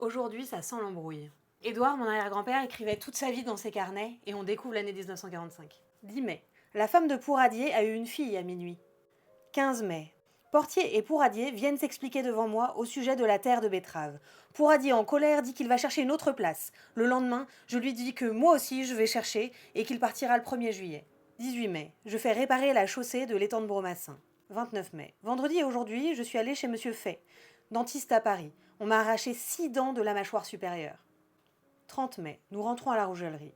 Aujourd'hui, ça sent l'embrouille. Édouard, mon arrière-grand-père, écrivait toute sa vie dans ses carnets et on découvre l'année 1945. 10 mai. La femme de Pourradier a eu une fille à minuit. 15 mai. Portier et Pourradier viennent s'expliquer devant moi au sujet de la terre de betterave. Pourradier, en colère, dit qu'il va chercher une autre place. Le lendemain, je lui dis que moi aussi je vais chercher et qu'il partira le 1er juillet. 18 mai. Je fais réparer la chaussée de l'étang de Bromassin. 29 mai. Vendredi et aujourd'hui, je suis allée chez Monsieur Fay, dentiste à Paris. On m'a arraché 6 dents de la mâchoire supérieure. 30 mai. Nous rentrons à la Rougellerie.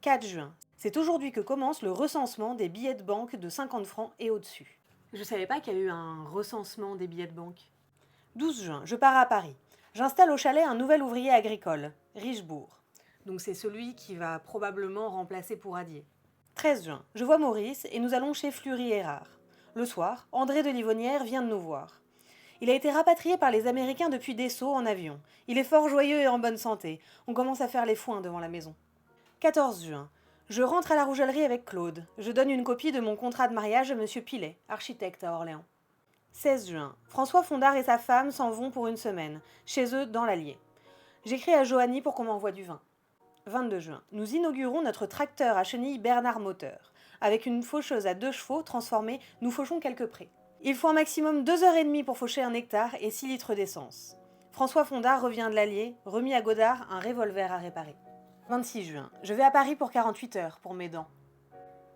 4 juin. C'est aujourd'hui que commence le recensement des billets de banque de 50 francs et au-dessus. Je savais pas qu'il y a eu un recensement des billets de banque. 12 juin. Je pars à Paris. J'installe au chalet un nouvel ouvrier agricole, Richebourg. Donc c'est celui qui va probablement remplacer Pourradier. 13 juin. Je vois Maurice et nous allons chez Fleury Erard. Le soir, André de Livonnière vient de nous voir. Il a été rapatrié par les Américains depuis Dessau en avion. Il est fort joyeux et en bonne santé. On commence à faire les foins devant la maison. 14 juin. Je rentre à la Rougellerie avec Claude. Je donne une copie de mon contrat de mariage à Monsieur Pilet, architecte à Orléans. 16 juin. François Fondard et sa femme s'en vont pour une semaine, chez eux dans l'Allier. J'écris à Johanny pour qu'on m'envoie du vin. 22 juin. Nous inaugurons notre tracteur à chenilles Bernard Moteur. Avec une faucheuse à 2 chevaux transformée, nous fauchons quelques prés. Il faut un maximum 2h30 pour faucher 1 hectare et 6 litres d'essence. François Fondard revient de l'Allier, remis à Godard un revolver à réparer. 26 juin. Je vais à Paris pour 48 heures pour mes dents.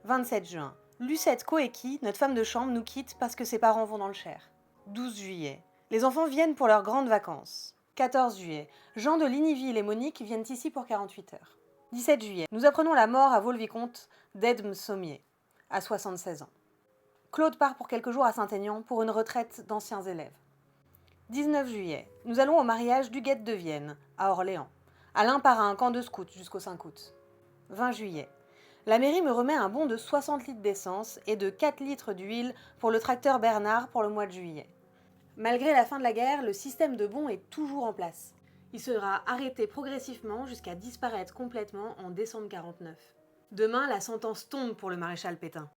27 juin. Lucette Coéqui, notre femme de chambre, nous quitte parce que ses parents vont dans le Cher. 12 juillet. Les enfants viennent pour leurs grandes vacances. 14 juillet. Jean de Ligniville et Monique viennent ici pour 48 heures. 17 juillet. Nous apprenons la mort à Vaux-le-Vicomte d'Edme Sommier, à 76 ans. Claude part pour quelques jours à Saint-Aignan pour une retraite d'anciens élèves. 19 juillet. Nous allons au mariage d'Huguette de Vienne, à Orléans. Alain part à un camp de scouts jusqu'au 5 août. 20 juillet. La mairie me remet un bon de 60 litres d'essence et de 4 litres d'huile pour le tracteur Bernard pour le mois de juillet. Malgré la fin de la guerre, le système de bons est toujours en place. Il sera arrêté progressivement jusqu'à disparaître complètement en décembre 49. Demain, la sentence tombe pour le maréchal Pétain.